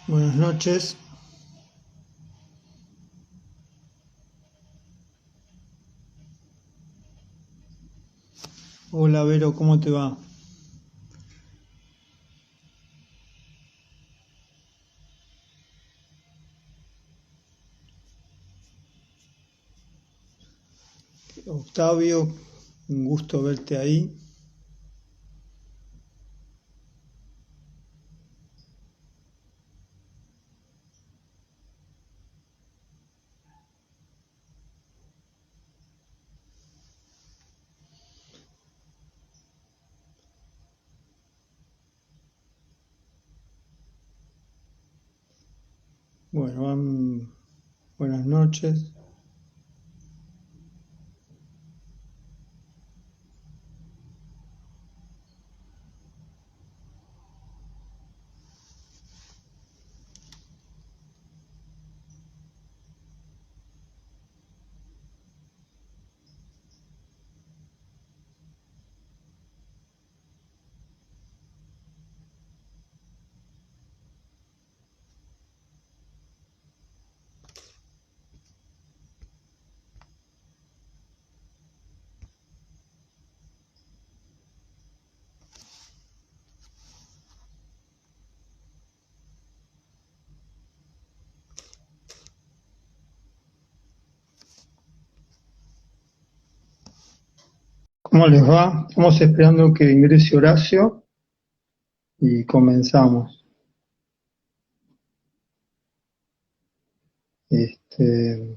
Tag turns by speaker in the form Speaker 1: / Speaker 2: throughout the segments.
Speaker 1: Buenas noches. Hola Vero, ¿cómo te va? Octavio, un gusto verte ahí. Bueno, buenas noches. ¿Cómo les va? Estamos esperando que ingrese Horacio y comenzamos. Este,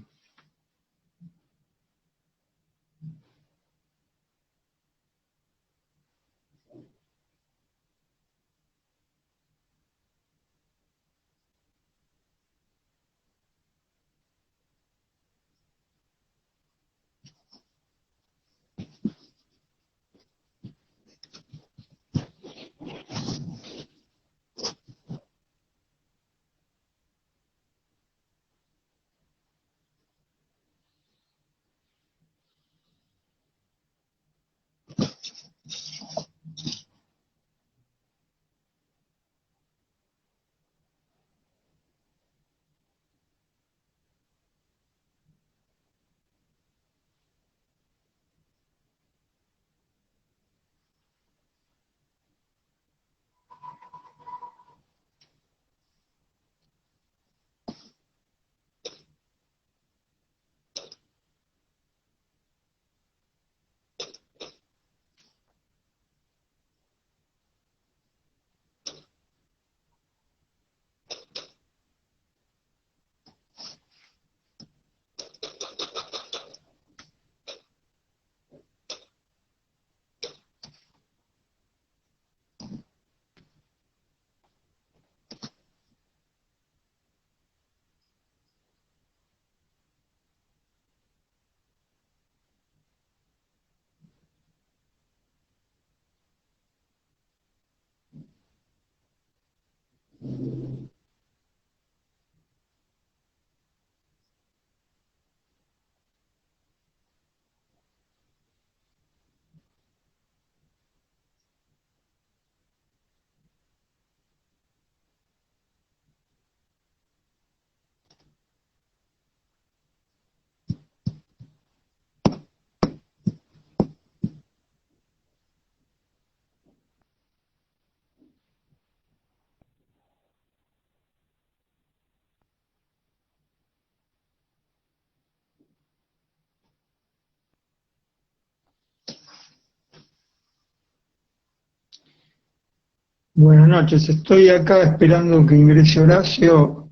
Speaker 1: buenas noches. Estoy acá esperando que ingrese Horacio.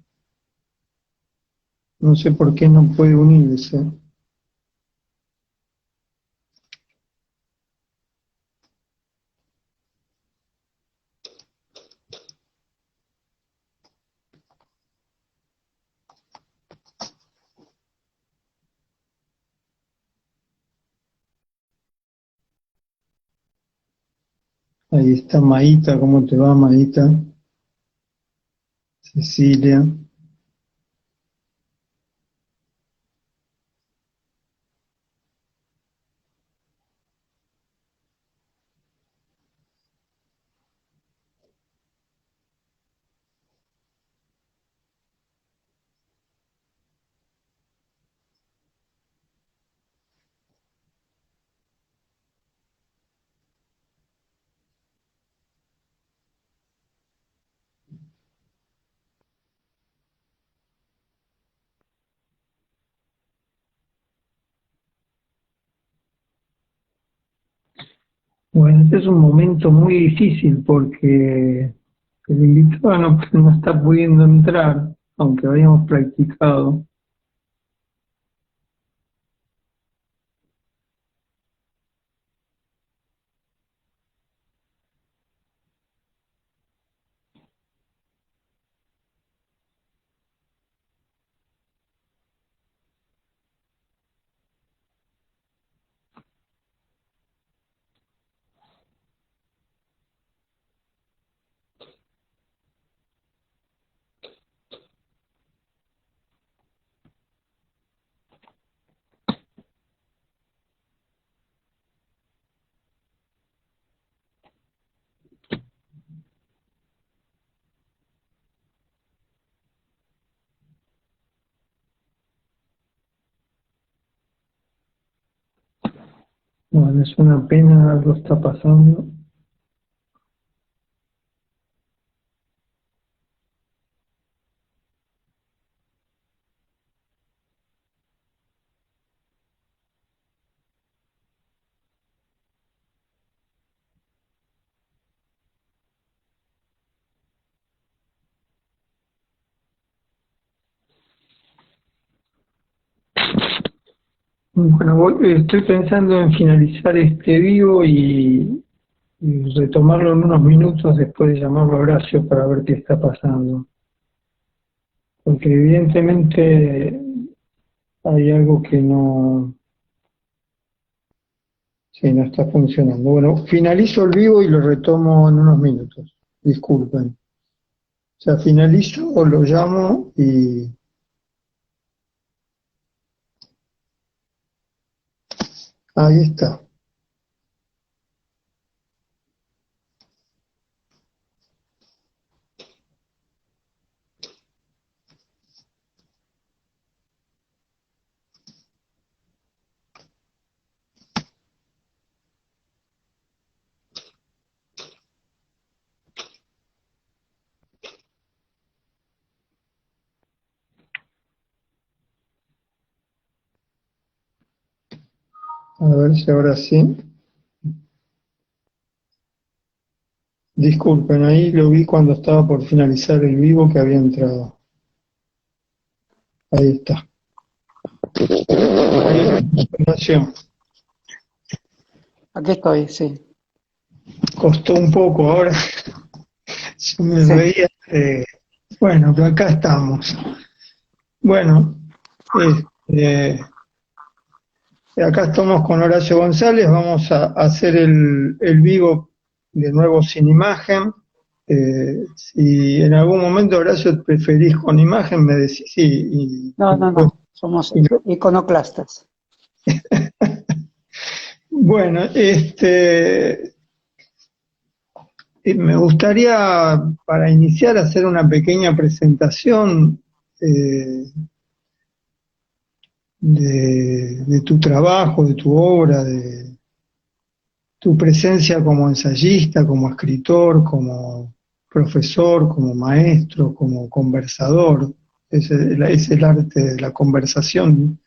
Speaker 1: No sé por qué no puede unirse. Ahí está Maíta. ¿Cómo te va, Maíta? Cecilia. Bueno, este es un momento muy difícil porque el invitado no está pudiendo entrar, aunque habíamos practicado. Bueno, es una pena, algo está pasando. Bueno, estoy pensando en finalizar este vivo y retomarlo en unos minutos después de llamarlo a Horacio para ver qué está pasando. Porque evidentemente hay algo que no, sí, no está funcionando. Bueno, finalizo el vivo y lo retomo en unos minutos. Disculpen. O sea, finalizo o lo llamo y ahí está. A ver si ahora sí. Disculpen, ahí lo vi cuando estaba por finalizar el vivo que había entrado. Ahí está. Información.
Speaker 2: Aquí estoy, sí.
Speaker 1: Costó un poco ahora. Yo me
Speaker 2: Sí.
Speaker 1: veía. Bueno, pero acá estamos. Bueno, este, acá estamos con Horacio González. Vamos a hacer el vivo de nuevo sin imagen. Si en algún momento, Horacio, preferís con imagen, me decís sí.
Speaker 2: No, somos iconoclastas.
Speaker 1: Bueno, me gustaría para iniciar hacer una pequeña presentación de tu trabajo, de tu obra, de tu presencia como ensayista, como escritor, como profesor, como maestro, como conversador. Es el arte de la conversación,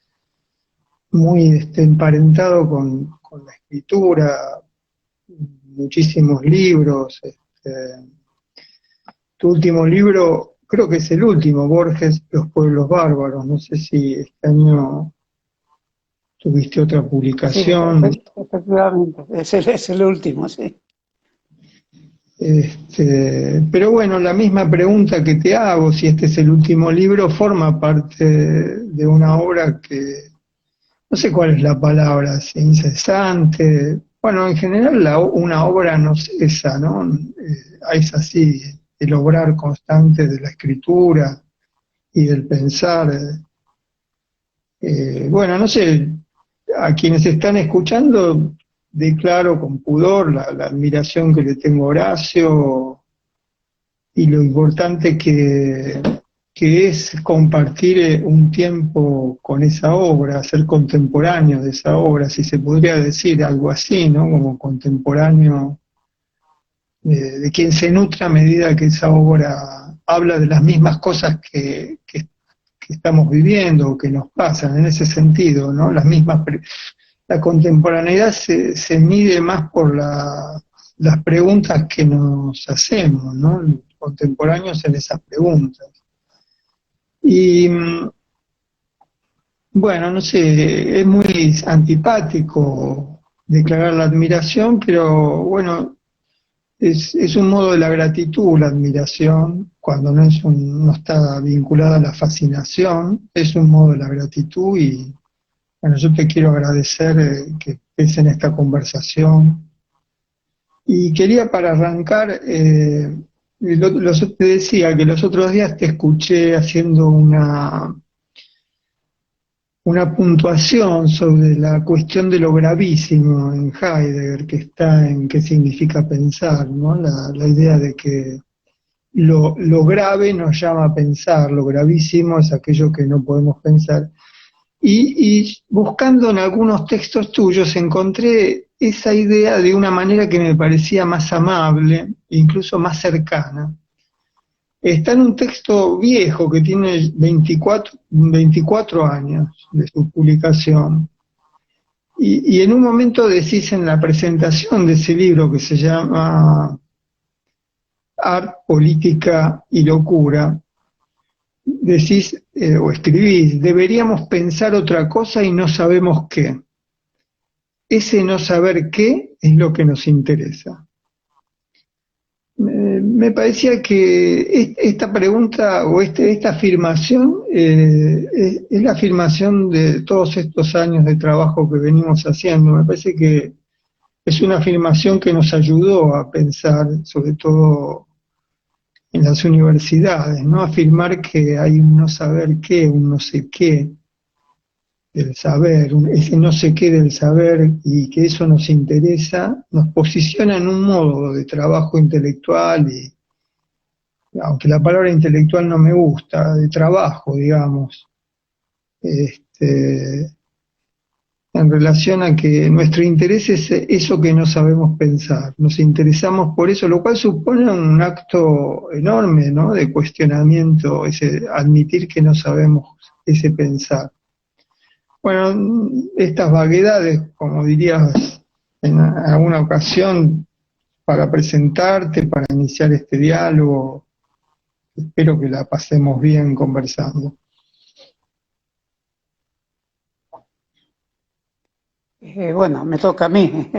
Speaker 1: muy emparentado con la escritura, muchísimos libros. Tu último libro, creo que es el último, Borges, Los Pueblos Bárbaros. No sé si este año tuviste otra
Speaker 2: Sí,
Speaker 1: publicación.
Speaker 2: efectivamente, es el último, sí.
Speaker 1: Pero bueno, la misma pregunta que te hago, si este es el último libro, forma parte de una obra que, no sé cuál es la palabra, si incesante. Bueno, en general una obra no cesa, ¿no? Es así, el obrar constante de la escritura y del pensar. Bueno, no sé, a quienes están escuchando, declaro con pudor la admiración que le tengo a Horacio y lo importante que es compartir un tiempo con esa obra, ser contemporáneo de esa obra, si se podría decir algo así, ¿no? Como contemporáneo de quien se nutre a medida que esa obra habla de las mismas cosas que estamos viviendo o que nos pasan en ese sentido, ¿no? Las mismas la contemporaneidad se mide más por las preguntas que nos hacemos, ¿no? Contemporáneos en esas preguntas. Y bueno, no sé, es muy antipático declarar la admiración, pero bueno, es un modo de la gratitud, la admiración, cuando no está vinculada a la fascinación, es un modo de la gratitud y bueno, yo te quiero agradecer que estés en esta conversación. Y quería para arrancar, te decía que los otros días te escuché haciendo una puntuación sobre la cuestión de lo gravísimo en Heidegger, que está en qué significa pensar, ¿no? La idea de que lo grave nos llama a pensar, lo gravísimo es aquello que no podemos pensar. Y buscando en algunos textos tuyos encontré esa idea de una manera que me parecía más amable, incluso más cercana. Está en un texto viejo que tiene 24 años de su publicación. Y en un momento decís en la presentación de ese libro que se llama Art, Política y Locura, decís o escribís, deberíamos pensar otra cosa y no sabemos qué. Ese no saber qué es lo que nos interesa. Me parecía que esta pregunta o esta afirmación es la afirmación de todos estos años de trabajo que venimos haciendo. Me parece que es una afirmación que nos ayudó a pensar, sobre todo en las universidades, ¿no? Afirmar que hay un no saber qué, un no sé qué del saber, ese no sé qué del saber y que eso nos interesa, nos posiciona en un modo de trabajo intelectual y, aunque la palabra intelectual no me gusta, de trabajo, digamos, en relación a que nuestro interés es eso que no sabemos pensar, nos interesamos por eso, lo cual supone un acto enorme, ¿no? De cuestionamiento, ese admitir que no sabemos ese pensar. Bueno, estas vaguedades, como dirías en alguna ocasión, para presentarte, para iniciar este diálogo, espero que la pasemos bien conversando.
Speaker 2: Bueno, me toca a mí.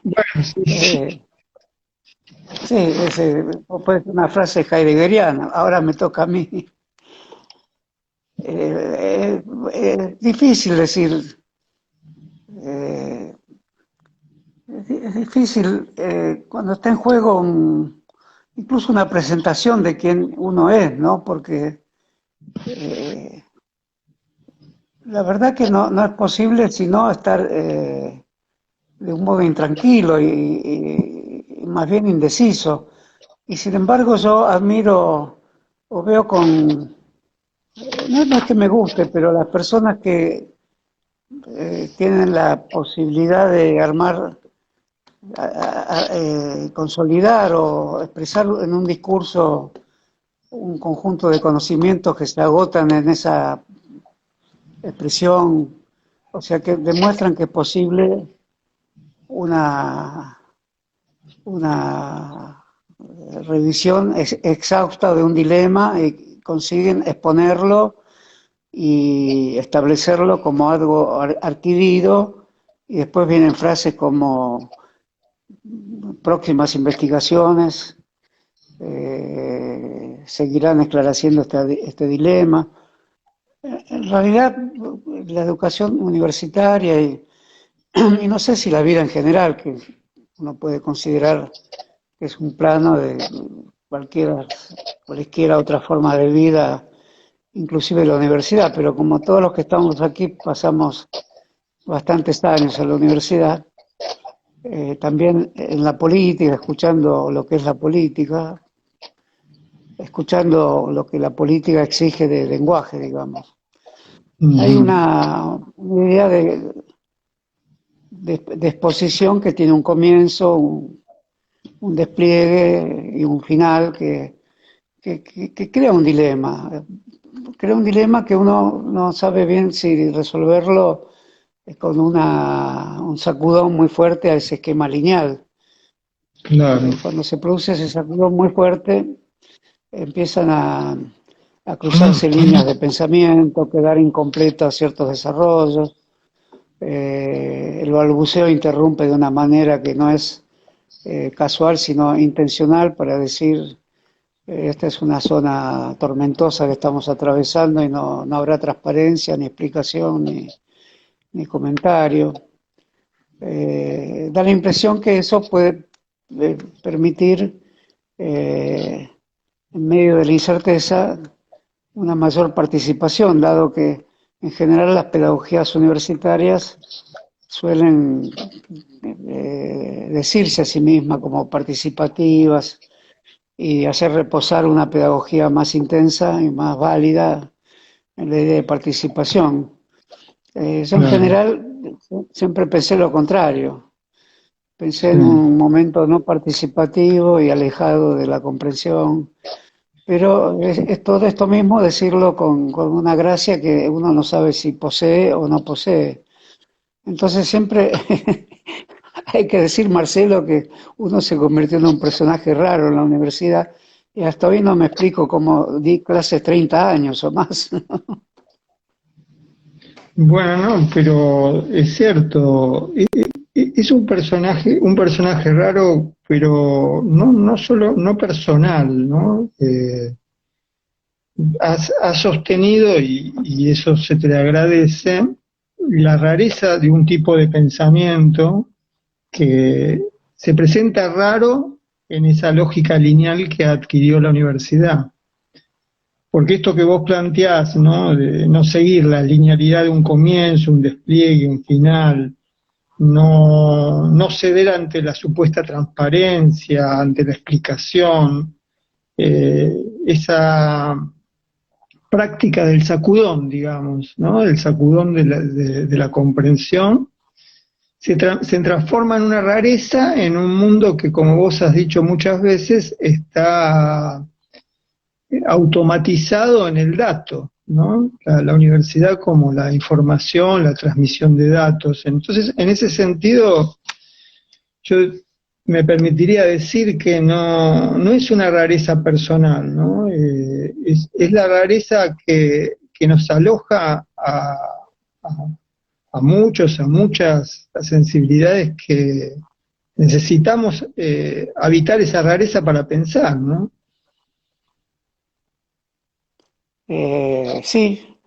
Speaker 1: Bueno, sí.
Speaker 2: Sí, puede ser una frase heideggeriana, ahora me toca a mí. Es difícil decir, eh, es difícil cuando está en juego incluso una presentación de quién uno es, ¿no? Porque la verdad que no es posible sino estar de un modo intranquilo y más bien indeciso. Y sin embargo yo admiro o veo con, no es que me guste, pero las personas que tienen la posibilidad de armar, consolidar o expresar en un discurso un conjunto de conocimientos que se agotan en esa expresión, o sea que demuestran que es posible una revisión exhausta de un dilema y consiguen exponerlo y establecerlo como algo adquirido, y después vienen frases como próximas investigaciones seguirán esclareciendo este dilema. En realidad, la educación universitaria y no sé si la vida en general, que uno puede considerar que es un plano de cualquiera otra forma de vida, inclusive la universidad, pero como todos los que estamos aquí pasamos bastantes años en la universidad, también en la política, escuchando lo que es la política, escuchando lo que la política exige de lenguaje, digamos. Hay una idea de exposición que tiene un comienzo, un despliegue y un final que crea un dilema. Crea un dilema que uno no sabe bien si resolverlo con un sacudón muy fuerte a ese esquema lineal.
Speaker 1: claro.
Speaker 2: Cuando se produce ese sacudón muy fuerte, empiezan a
Speaker 1: Ah,
Speaker 2: cruzarse líneas de pensamiento, quedar incompletos ciertos desarrollos. El balbuceo interrumpe de una manera que no es casual, sino intencional, para decir, esta es una zona tormentosa que estamos atravesando y no habrá transparencia, ni explicación, ni comentario. Da la impresión que eso puede permitir, en medio de la incerteza, una mayor participación, dado que en general las pedagogías universitarias suelen decirse a sí mismas como participativas y hacer reposar una pedagogía más intensa y más válida en la idea de participación. Yo en
Speaker 1: claro.
Speaker 2: general siempre pensé lo contrario, pensé en
Speaker 1: Mm.
Speaker 2: un momento no participativo y alejado de la comprensión, pero es todo esto mismo decirlo con una gracia que uno no sabe si posee o no posee. Entonces siempre hay que decir, Marcelo, que uno se convirtió en un personaje raro en la universidad y hasta hoy no me explico cómo di clases 30 años o más.
Speaker 1: Bueno, no, pero es cierto, es un personaje raro, pero no solo, no personal, ¿no? Has sostenido, y eso se te le agradece, la rareza de un tipo de pensamiento que se presenta raro en esa lógica lineal que adquirió la universidad. Porque esto que vos planteás, ¿no? De no seguir la linealidad de un comienzo, un despliegue, un final, no ceder ante la supuesta transparencia, ante la explicación, esa práctica del sacudón, digamos, ¿no? El sacudón de la comprensión, se transforma en una rareza en un mundo que, como vos has dicho muchas veces, está automatizado en el dato, ¿no? La universidad como la información, la transmisión de datos. Entonces, en ese sentido, yo me permitiría decir que no es una rareza personal, ¿no? Es la rareza que nos aloja a, a muchos, a muchas sensibilidades que necesitamos habitar esa rareza para pensar, ¿no?
Speaker 2: Sí,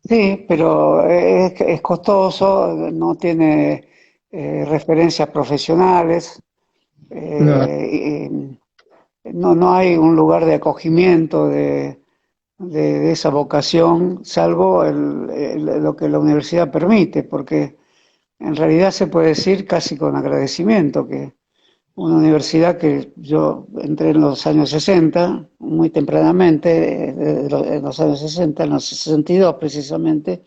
Speaker 2: sí, pero es costoso, no tiene referencias profesionales,
Speaker 1: Claro.
Speaker 2: no hay un lugar de acogimiento de esa vocación, salvo lo que la universidad permite, porque en realidad se puede decir casi con agradecimiento que una universidad que yo entré en los años 60, muy tempranamente, en los años 60, en los 62 precisamente,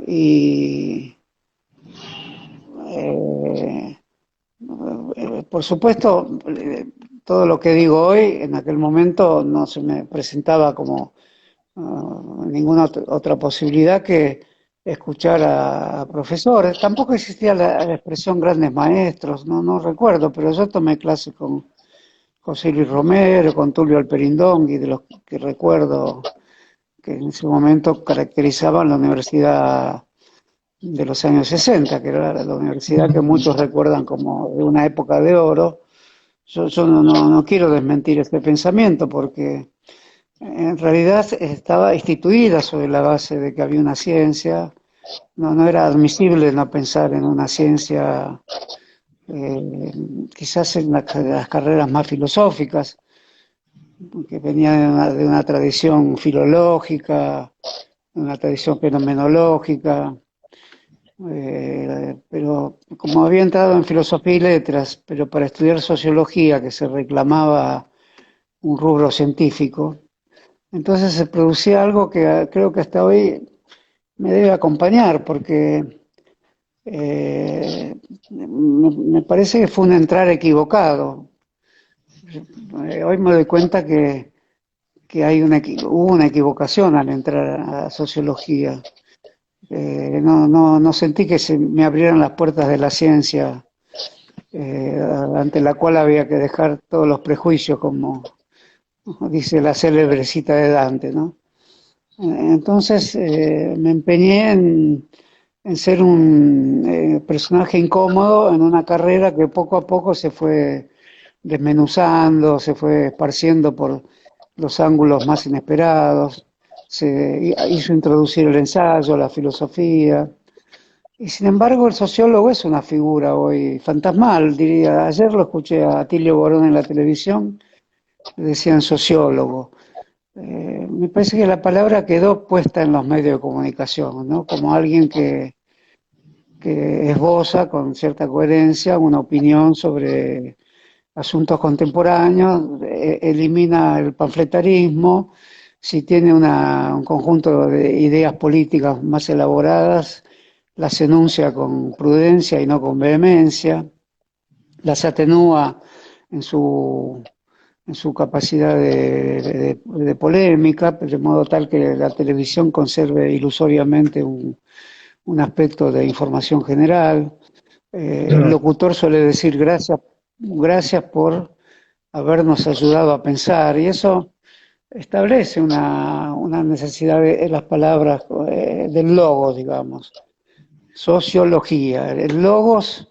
Speaker 2: y eh, por supuesto, todo lo que digo hoy, en aquel momento no se me presentaba como ninguna otra posibilidad que escuchar a profesores. Tampoco existía la expresión grandes maestros, no recuerdo, pero yo tomé clases con José Luis Romero, con Tulio Alperindongui, de los que recuerdo que en ese momento caracterizaban la universidad de los años 60, que era la universidad que muchos recuerdan como de una época de oro. Yo no quiero desmentir este pensamiento porque en realidad estaba instituida sobre la base de que había una ciencia, no era admisible no pensar en una ciencia, eh, quizás en las carreras más filosóficas, que venía de una tradición filológica, de una tradición fenomenológica, pero como había entrado en filosofía y letras, pero para estudiar sociología, que se reclamaba un rubro científico, entonces se producía algo que creo que hasta hoy me debe acompañar, porque me parece que fue un entrar equivocado. Hoy me doy cuenta que hubo una equivocación al entrar a sociología. no sentí que se me abrieran las puertas de la ciencia, ante la cual había que dejar todos los prejuicios, como dice la célebre cita de Dante, ¿no? Entonces me empeñé en ser un personaje incómodo en una carrera que poco a poco se fue desmenuzando, se fue esparciendo por los ángulos más inesperados, se hizo introducir el ensayo, la filosofía, y sin embargo el sociólogo es una figura hoy fantasmal, diría. Ayer lo escuché a Atilio Borón en la televisión, le decían sociólogo. Me parece que la palabra quedó puesta en los medios de comunicación, ¿no? Como alguien que esboza con cierta coherencia una opinión sobre asuntos contemporáneos, elimina el panfletarismo, si tiene un conjunto de ideas políticas más elaboradas, las enuncia con prudencia y no con vehemencia, las atenúa en su capacidad de polémica, de modo tal que la televisión conserve ilusoriamente un aspecto de información general. El locutor suele decir gracias por habernos ayudado a pensar, y eso establece una necesidad de las palabras, del logos, digamos. Sociología. El logos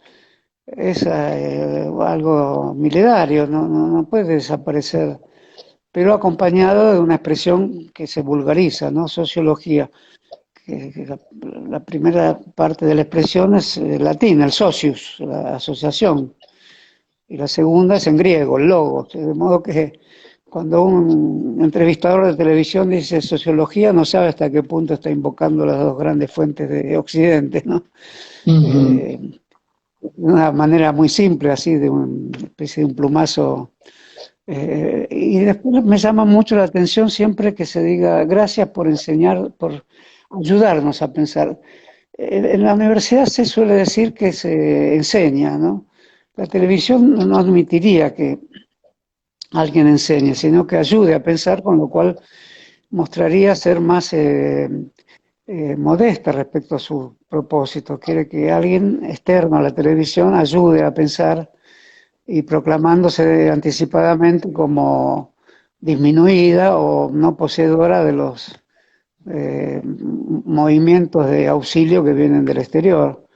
Speaker 2: es algo milenario, no puede desaparecer, pero acompañado de una expresión que se vulgariza, ¿no? Sociología. Que la primera parte de la expresión es latina, el socius, la asociación, y la segunda es en griego, el logos, de modo que cuando un entrevistador de televisión dice sociología, no sabe hasta qué punto está invocando las dos grandes fuentes de Occidente, ¿no? De una manera muy simple, así, de una especie de un plumazo. Y después me llama mucho la atención siempre que se diga gracias por enseñar, por ayudarnos a pensar. En la universidad se suele decir que se enseña, ¿no? La televisión no admitiría que alguien enseñe, sino que ayude a pensar, con lo cual mostraría ser más modesta respecto a su propósito. Quiere que alguien externo a la televisión ayude a pensar, y proclamándose anticipadamente como disminuida o no poseedora de los movimientos de auxilio que vienen del exterior.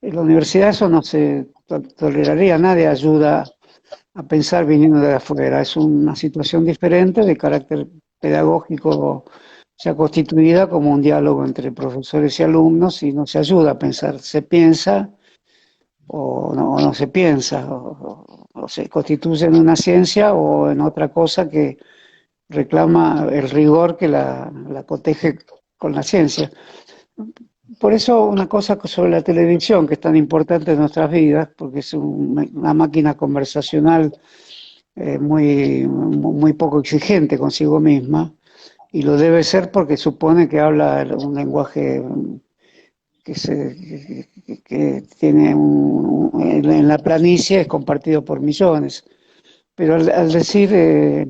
Speaker 2: En la universidad eso no se toleraría, nadie ayuda a pensar viniendo de afuera. Es una situación diferente de carácter pedagógico, ya constituida como un diálogo entre profesores y alumnos, y no se ayuda a pensar, se piensa o no se piensa, o se constituye en una ciencia o en otra cosa que reclama el rigor que la coteje con la ciencia. Por eso una cosa sobre la televisión, que es tan importante en nuestras vidas, porque es una máquina conversacional muy poco exigente consigo misma, y lo debe ser porque supone que habla un lenguaje que tiene en la planicie es compartido por millones. Pero al decir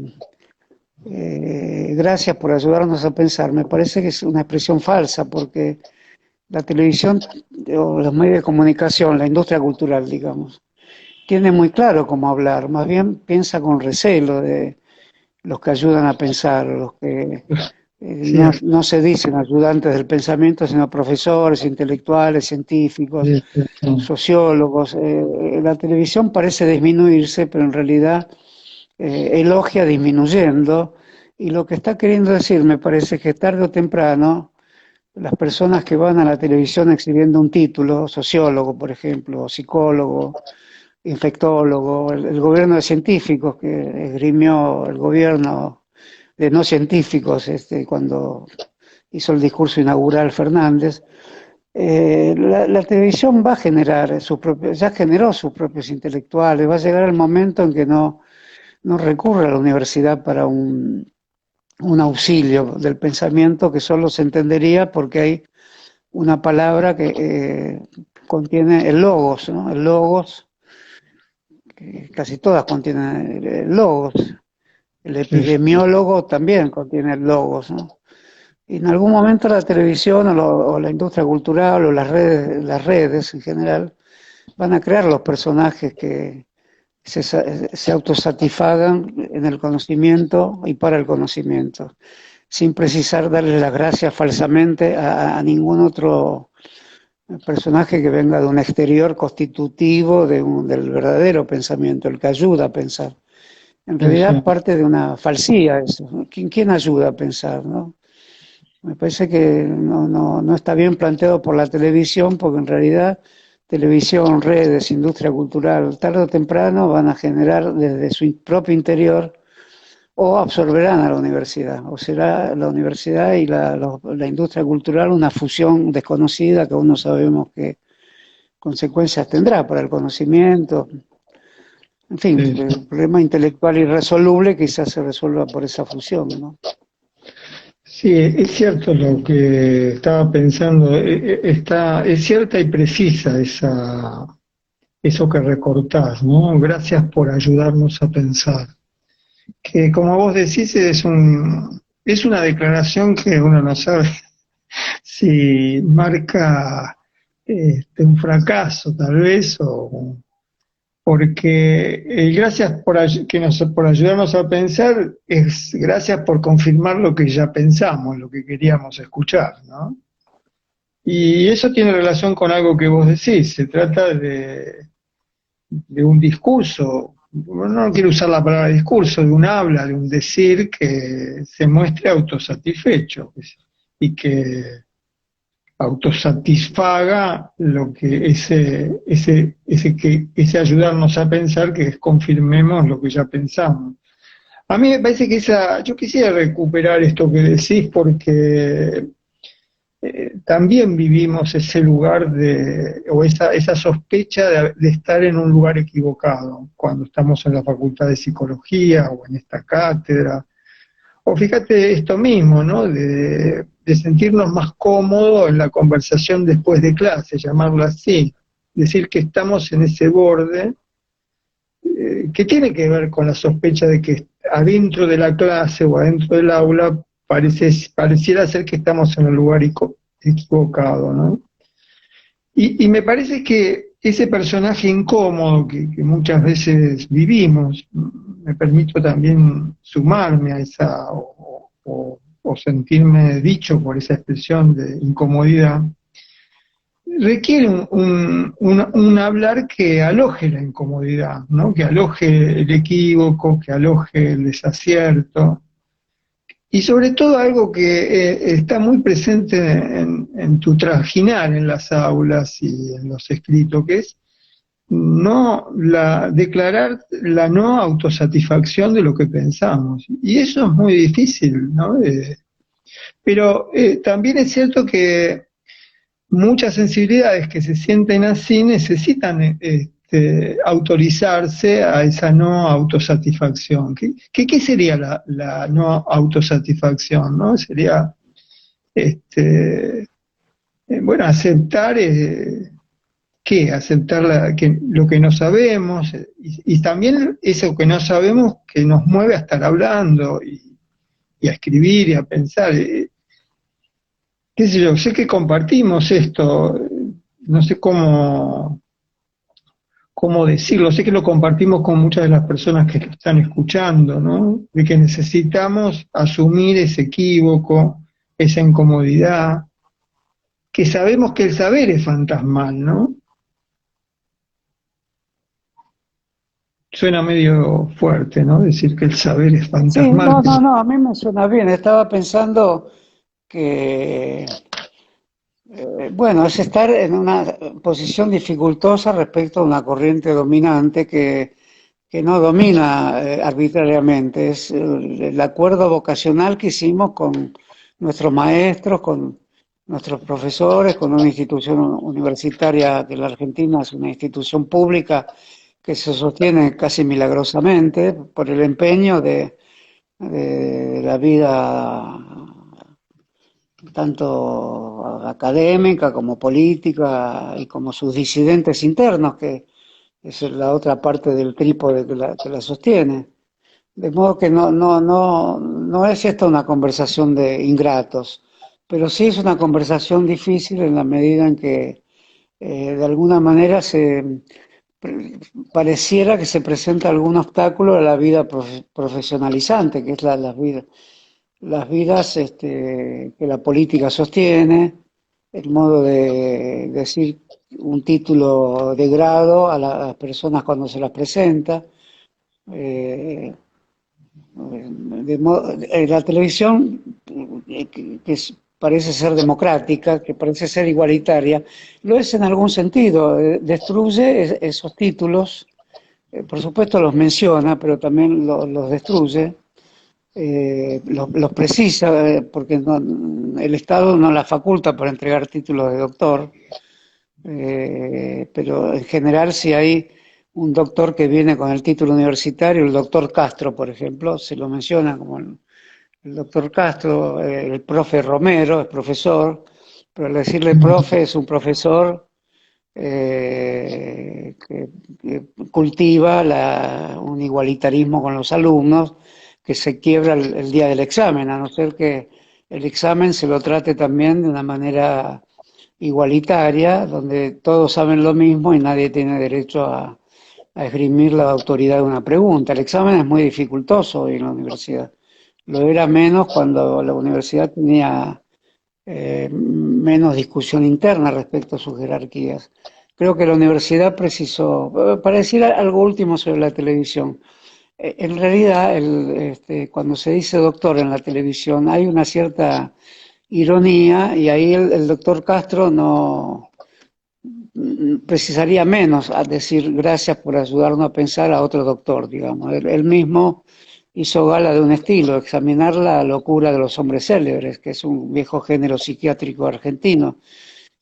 Speaker 2: gracias por ayudarnos a pensar, me parece que es una expresión falsa, porque la televisión o los medios de comunicación, la industria cultural, digamos, tiene muy claro cómo hablar, más bien piensa con recelo de los que ayudan a pensar, los que no se dicen ayudantes del pensamiento, sino profesores, intelectuales, científicos, sociólogos. La televisión parece disminuirse, pero en realidad elogia disminuyendo, y lo que está queriendo decir, me parece, que tarde o temprano las personas que van a la televisión exhibiendo un título, sociólogo, por ejemplo, psicólogo, infectólogo, el gobierno de científicos que esgrimió el gobierno de no científicos cuando hizo el discurso inaugural Fernández, la televisión va a generar ya generó sus propios intelectuales, va a llegar el momento en que no recurre a la universidad para un auxilio del pensamiento que solo se entendería porque hay una palabra que contiene el logos, ¿no? El logos, que casi todas contienen el logos. El epidemiólogo también contiene el logos, ¿no? Y en algún momento la televisión o la industria cultural o las redes en general van a crear los personajes que se autosatisfagan en el conocimiento y para el conocimiento, sin precisar darle las gracias falsamente a ningún otro personaje que venga de un exterior constitutivo del verdadero pensamiento, el que ayuda a pensar. En
Speaker 1: Sí,
Speaker 2: realidad
Speaker 1: sí.
Speaker 2: parte de una falsía eso. ¿Quién ayuda a pensar, no? Me parece que no está bien planteado por la televisión, porque en realidad televisión, redes, industria cultural, tarde o temprano van a generar desde su propio interior o absorberán a la universidad, o será la universidad y la industria cultural una fusión desconocida que aún no sabemos qué consecuencias tendrá para el conocimiento. En fin,
Speaker 1: Sí, sí.
Speaker 2: el problema intelectual irresoluble quizás se resuelva por esa fusión, ¿no?
Speaker 1: Sí, es cierto lo que estaba pensando, es cierta y precisa eso que recortás, ¿no? Gracias por ayudarnos a pensar. Que como vos decís es una declaración que uno no sabe si marca un fracaso tal vez, o porque el gracias por ayudarnos a pensar es gracias por confirmar lo que ya pensamos, lo que queríamos escuchar, ¿no? Y eso tiene relación con algo que vos decís, se trata de un discurso, no quiero usar la palabra discurso, de un habla, de un decir que se muestre autosatisfecho y que autosatisfaga lo que ese ayudarnos a pensar, que es confirmemos lo que ya pensamos. A mí me parece que yo quisiera recuperar esto que decís porque también vivimos ese lugar o esa sospecha de estar en un lugar equivocado cuando estamos en la Facultad de Psicología o en esta cátedra. O fíjate esto mismo, ¿no? De sentirnos más cómodos en la conversación después de clase, llamarlo así. Decir que estamos en ese borde, que tiene que ver con la sospecha de que adentro de la clase o adentro del aula pareciera ser que estamos en el lugar equivocado, ¿no? Y me parece que ese personaje incómodo que muchas veces vivimos, me permito también sumarme a esa o sentirme dicho por esa expresión de incomodidad, requiere un hablar que aloje la incomodidad, ¿no? Que aloje el equívoco, que aloje el desacierto, y sobre todo algo que está muy presente en tu trajinar en las aulas y en los escritos, que es declarar la no autosatisfacción de lo que pensamos. Y eso es muy difícil, ¿no? Pero también es cierto que muchas sensibilidades que se sienten así necesitan autorizarse a esa no autosatisfacción. ¿Qué sería la no autosatisfacción? ¿No? Sería bueno, aceptar aceptar lo que no sabemos, y también eso que no sabemos que nos mueve a estar hablando y a escribir y a pensar. Qué sé yo, sé que compartimos esto, no sé cómo decirlo, sé que lo compartimos con muchas de las personas que lo están escuchando, ¿no? De que necesitamos asumir ese equívoco, esa incomodidad, que sabemos que el saber es fantasmal, ¿no? Suena medio fuerte, ¿no? Decir que el saber es
Speaker 2: Sí,
Speaker 1: fantasmal.
Speaker 2: no, a mí me suena bien. Estaba pensando que, bueno, es estar en una posición dificultosa respecto a una corriente dominante que no domina arbitrariamente. Es el acuerdo vocacional que hicimos con nuestros maestros, con nuestros profesores, con una institución universitaria que la Argentina es una institución pública que se sostiene casi milagrosamente por el empeño de la vida tanto académica como política y como sus disidentes internos, que es la otra parte del trípode que la sostiene. De modo que no es esta una conversación de ingratos. pero sí es una conversación difícil en la medida en que de alguna manera pareciera que se presenta algún obstáculo a la vida profesionalizante, que es las vidas que la política sostiene, el modo de decir un título de grado a las personas cuando se las presenta. Eh, la televisión, parece ser democrática, que parece ser igualitaria, lo es en algún sentido, destruye esos títulos, por supuesto los menciona, pero también los destruye, los precisa, porque el Estado no la faculta para entregar títulos de doctor, pero en general si hay un doctor que viene con el título universitario, el doctor Castro, por ejemplo, se lo menciona como el doctor Castro, el profe Romero es profesor, pero al decirle profe es un profesor que cultiva un igualitarismo con los alumnos que se quiebra el día del examen, a no ser que el examen se lo trate también de una manera igualitaria, donde todos saben lo mismo y nadie tiene derecho a esgrimir la autoridad de una pregunta. El examen es muy dificultoso hoy en la universidad. Lo era menos cuando la universidad tenía menos discusión interna respecto a sus jerarquías. Creo que la universidad precisó, para decir algo último sobre la televisión, en realidad cuando se dice doctor en la televisión hay una cierta ironía y ahí el doctor Castro no precisaría menos a decir gracias por ayudarnos a pensar a otro doctor, digamos. Él mismo hizo gala de un estilo, examinar la locura de los hombres célebres, que es un viejo género psiquiátrico argentino,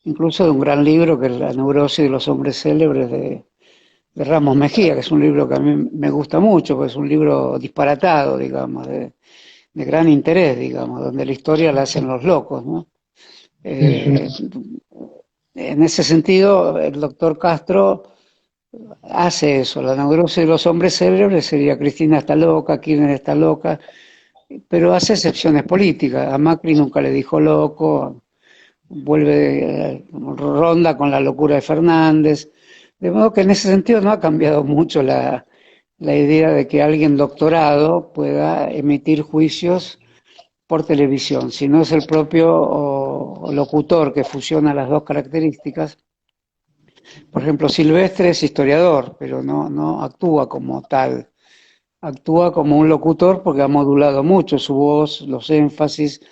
Speaker 2: incluso de un gran libro que es La neurosis de los hombres célebres de Ramos Mejía, que es un libro que a mí me gusta mucho, porque es un libro disparatado, digamos, de gran interés, digamos, donde la historia la hacen los locos, ¿no? Eh, en ese sentido, el doctor Castro hace eso, la neurosis de los hombres célebres sería Cristina está loca, Kirchner está loca, pero hace excepciones políticas. A Macri nunca le dijo loco, ronda con la locura de Fernández, de modo que en ese sentido no ha cambiado mucho la idea de que alguien doctorado pueda emitir juicios por televisión, si no es el propio locutor que fusiona las dos características. Por ejemplo, Silvestre es historiador, pero no actúa como tal. Actúa como un locutor porque ha modulado mucho su voz, los énfasis,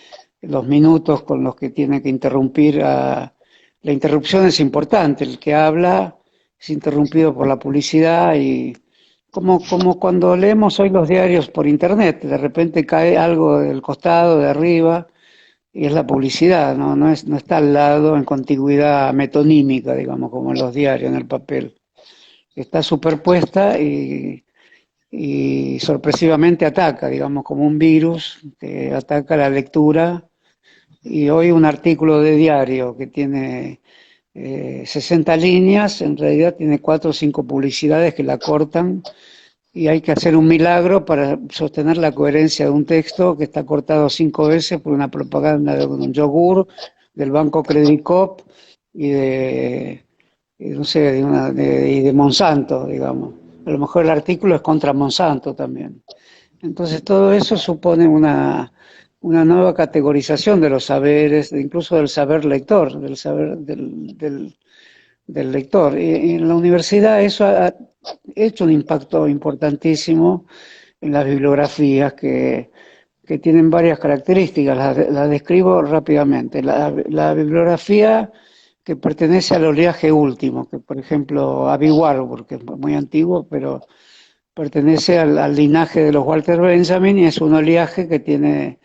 Speaker 2: los minutos con los que tiene que interrumpir. La interrupción es importante, el que habla es interrumpido por la publicidad y como cuando leemos hoy los diarios por internet, de repente cae algo del costado, de arriba, y es la publicidad, no está al lado en contigüidad metonímica, digamos, como en los diarios, en el papel. Está superpuesta y sorpresivamente ataca, digamos, como un virus que ataca la lectura. Y hoy un artículo de diario que tiene 60 líneas, en realidad tiene 4 o 5 publicidades que la cortan y hay que hacer un milagro para sostener la coherencia de un texto que está cortado 5 veces por una propaganda de un yogur, del Banco Credit Corp y no sé, de Monsanto, digamos. A lo mejor el artículo es contra Monsanto también. Entonces todo eso supone una nueva categorización de los saberes, incluso del saber lector, del saber del lector. Y en la universidad eso ha hecho un impacto importantísimo en las bibliografías que tienen varias características, las describo rápidamente. La bibliografía que pertenece al oleaje último, que por ejemplo Abby Warburg, que es muy antiguo, pero pertenece al linaje de los Walter Benjamin y es un oleaje que tiene,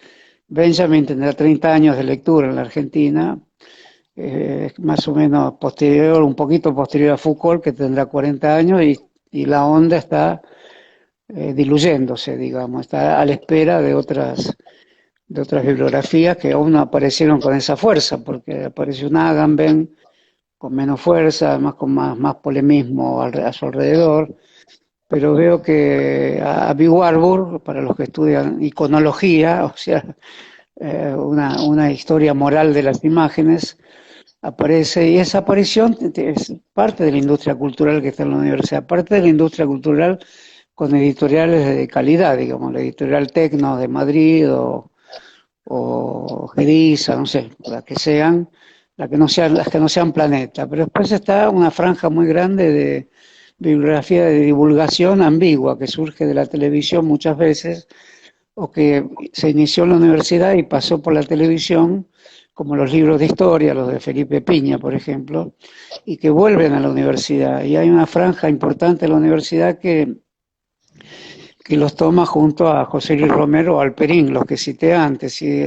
Speaker 2: Benjamin tendrá 30 años de lectura en la Argentina, más o menos posterior, un poquito posterior a Foucault, que tendrá 40 años, y la onda está diluyéndose, digamos, está a la espera de otras bibliografías que aún no aparecieron con esa fuerza, porque apareció un Agamben con menos fuerza, además con más polemismo a su alrededor, pero veo que a Abby Warburg, para los que estudian iconología, o sea, una historia moral de las imágenes, aparece, y esa aparición es parte de la industria cultural que está en la universidad, parte de la industria cultural con editoriales de calidad, digamos, la editorial Tecno de Madrid o Geriza, no sé, las que sean, las que no sean Planeta. Pero después está una franja muy grande de bibliografía de divulgación ambigua que surge de la televisión muchas veces, o que se inició en la universidad y pasó por la televisión, como los libros de historia, los de Felipe Piña, por ejemplo, y que vuelven a la universidad. Y hay una franja importante en la universidad que los toma junto a José Luis Romero o Alperín, los que cité antes. Y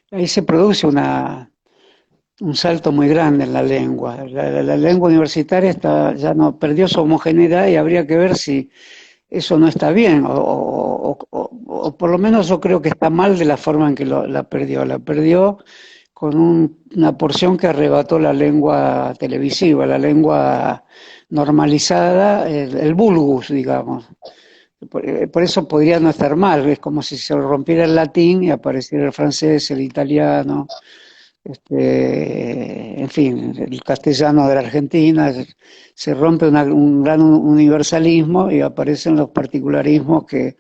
Speaker 2: ahí se produce un salto muy grande en la lengua. La lengua universitaria ya no perdió su homogeneidad y habría que ver si eso no está bien, o por lo menos yo creo que está mal de la forma en que la perdió. La perdió con una porción que arrebató la lengua televisiva, la lengua normalizada, el vulgus, digamos. Por eso podría no estar mal, es como si se rompiera el latín y apareciera el francés, el italiano, en fin, el castellano de la Argentina. Se rompe un gran universalismo y aparecen los particularismos que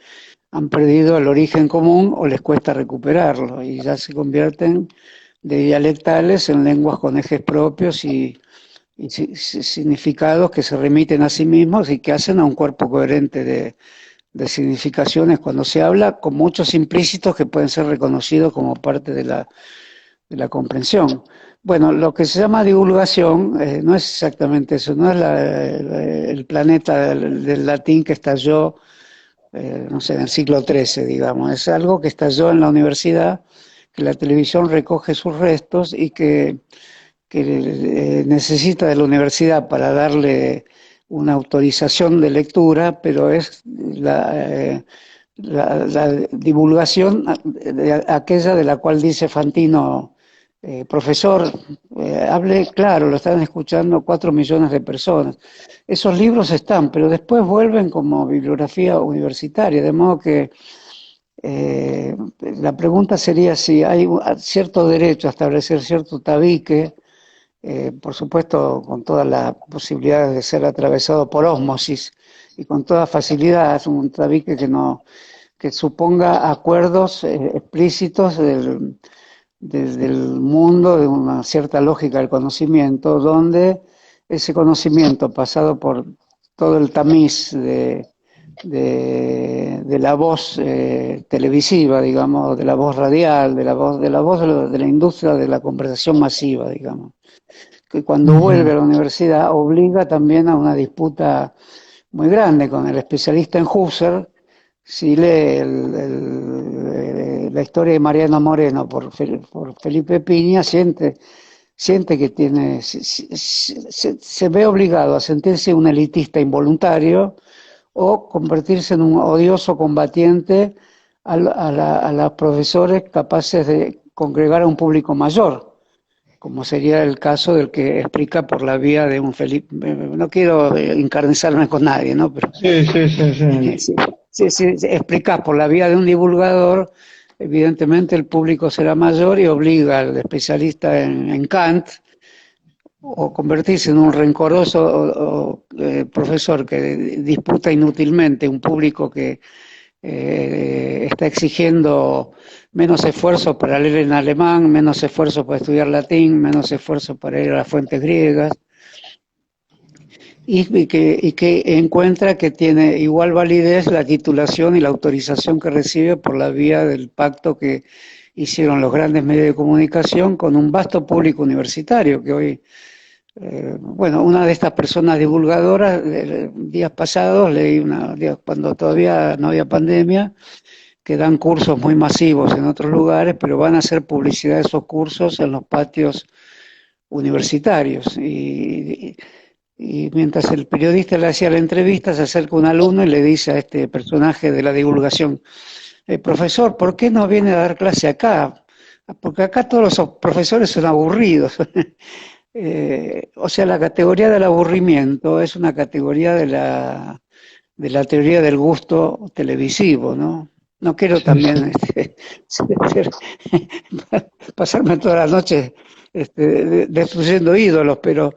Speaker 2: han perdido el origen común o les cuesta recuperarlo y ya se convierten de dialectales en lenguas con ejes propios y significados que se remiten a sí mismos y que hacen a un cuerpo coherente de significaciones cuando se habla, con muchos implícitos que pueden ser reconocidos como parte de la comprensión. Bueno, lo que se llama divulgación no es exactamente eso, no es el planeta del latín que estalló, no sé, en el siglo XIII, digamos, es algo que estalló en la universidad, que la televisión recoge sus restos y que necesita de la universidad para darle una autorización de lectura, pero es la divulgación de aquella de la cual dice Fantino, profesor, hable claro, lo están escuchando 4 millones de personas. Esos libros están, pero después vuelven como bibliografía universitaria, de modo que la pregunta sería si hay cierto derecho a establecer cierto tabique, por supuesto con todas las posibilidades de ser atravesado por ósmosis y con toda facilidad, un tabique que suponga acuerdos explícitos desde el mundo de una cierta lógica del conocimiento, donde ese conocimiento pasado por todo el tamiz de la voz televisiva, digamos, de la voz radial, de la industria de la conversación masiva, digamos, que cuando vuelve a la universidad obliga también a una disputa muy grande con el especialista en Husserl. Si lee la historia de Mariano Moreno por Felipe Piña, siente que se ve obligado a sentirse un elitista involuntario o convertirse en un odioso combatiente a los profesores capaces de congregar a un público mayor, como sería el caso del que explica por la vía de un Felipe. No quiero encarnizarme con nadie, ¿no? Pero si explicas por la vía de un divulgador, evidentemente el público será mayor y obliga al especialista en Kant o convertirse en un rencoroso profesor que disputa inútilmente un público que está exigiendo menos esfuerzo para leer en alemán, menos esfuerzo para estudiar latín, menos esfuerzo para ir a las fuentes griegas, y que encuentra que tiene igual validez la titulación y la autorización que recibe por la vía del pacto que hicieron los grandes medios de comunicación con un vasto público universitario que hoy, bueno, una de estas personas divulgadoras, días pasados leí cuando todavía no había pandemia, que dan cursos muy masivos en otros lugares, pero van a hacer publicidad de esos cursos en los patios universitarios. Y mientras el periodista le hacía la entrevista, se acerca un alumno y le dice a este personaje de la divulgación: profesor, ¿por qué no viene a dar clase acá? Porque acá todos los profesores son aburridos. O sea, la categoría del aburrimiento es una categoría de la teoría del gusto televisivo, ¿no? No quiero
Speaker 1: sí, sí.
Speaker 2: también ser- pasarme toda la noche destruyendo ídolos, pero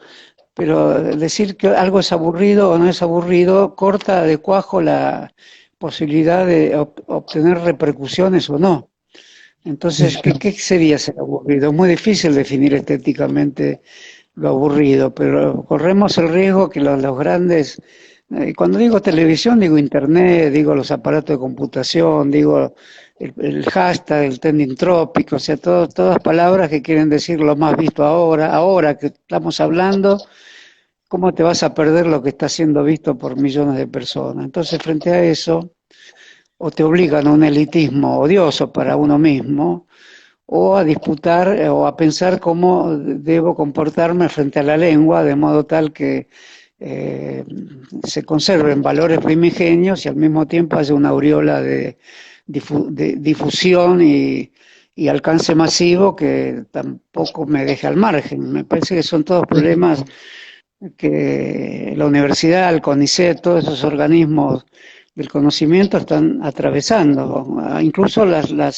Speaker 2: decir que algo es aburrido o no es aburrido corta de cuajo la posibilidad de obtener repercusiones o no.
Speaker 1: Sí,
Speaker 2: Entonces,
Speaker 1: sí.
Speaker 2: ¿qué sería ser aburrido? Es muy difícil definir estéticamente lo aburrido, pero corremos el riesgo que los grandes, cuando digo televisión, digo internet, digo los aparatos de computación, digo el hashtag, el trending topic, o sea, todas palabras que quieren decir lo más visto ahora que estamos hablando, ¿cómo te vas a perder lo que está siendo visto por millones de personas? Entonces, frente a eso, o te obligan a un elitismo odioso para uno mismo, o a disputar o a pensar cómo debo comportarme frente a la lengua, de modo tal que eh, se conserven valores primigenios y al mismo tiempo haya una aureola de difusión y alcance masivo que tampoco me deje al margen. Me parece que son todos problemas que la universidad, el CONICET, todos esos organismos del conocimiento están atravesando, incluso la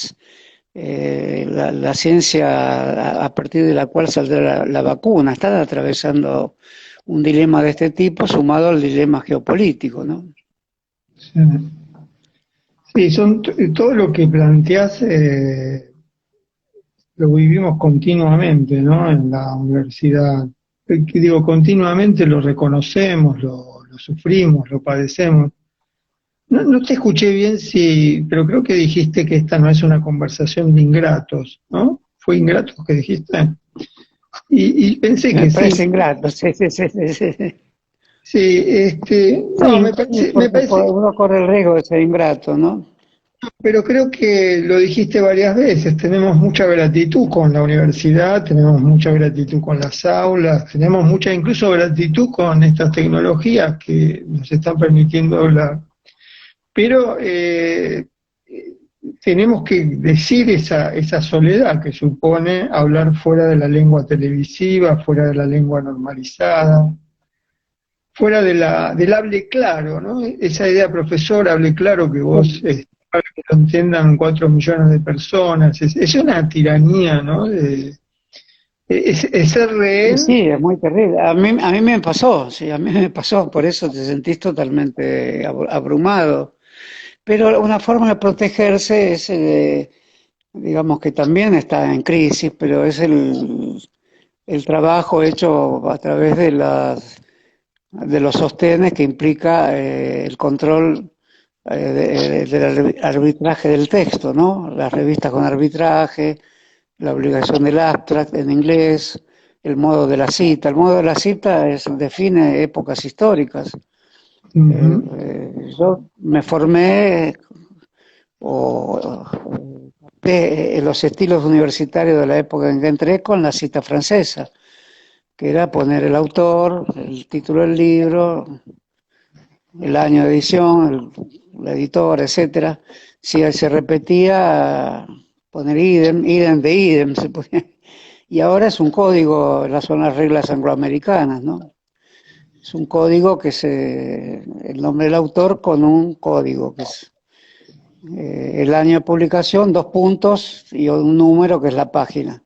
Speaker 2: ciencia a partir de la cual saldrá la vacuna, están atravesando un dilema de este tipo sumado al dilema geopolítico, ¿no?
Speaker 1: Sí. Sí, todo lo que planteás, lo vivimos continuamente, ¿no? En la universidad. Que digo, continuamente lo reconocemos, lo sufrimos, lo padecemos. No, no te escuché bien si, pero creo que dijiste que esta no es una conversación de ingratos, ¿no? ¿Fue ingratos que dijiste? Y pensé
Speaker 2: Me
Speaker 1: que
Speaker 2: parece
Speaker 1: sí.
Speaker 2: ingrato, sí, sí, sí, sí, sí.
Speaker 1: Sí, no,
Speaker 2: Sí,
Speaker 1: me
Speaker 2: porque
Speaker 1: parece,
Speaker 2: uno corre el riesgo de ser ingrato, ¿no?
Speaker 1: pero creo que lo dijiste varias veces, tenemos mucha gratitud con la universidad, tenemos mucha gratitud con las aulas, tenemos mucha incluso gratitud con estas tecnologías que nos están permitiendo hablar. Pero tenemos que decir esa soledad que supone hablar fuera de la lengua televisiva, fuera de la lengua normalizada, fuera del hable claro, ¿no? Esa idea, profesor, hable claro que vos, para que lo entiendan 4 millones de personas, es una tiranía, ¿no? Es ser
Speaker 2: Sí,
Speaker 1: rehén.
Speaker 2: sí, es muy terrible. A mí me pasó, sí, a mí me pasó, por eso te sentís totalmente abrumado. Pero una forma de protegerse es, digamos que también está en crisis, pero es el trabajo hecho a través de los sostenes que implica el control del arbitraje del texto, ¿no? Las revistas con arbitraje, la obligación del abstract en inglés, el modo de la cita. El modo de la cita define épocas históricas.
Speaker 1: Ujú.
Speaker 2: Yo me formé o los estilos universitarios de la época en que entré con la cita francesa, que era poner el autor, el título del libro, el año de edición, el editor, etcétera. Si se repetía, poner idem de idem, se ponía. Y ahora es un código, son las reglas angloamericanas, ¿no? Es un código que el nombre del autor con un código, que es el año de publicación, 2 puntos y un número que es la página.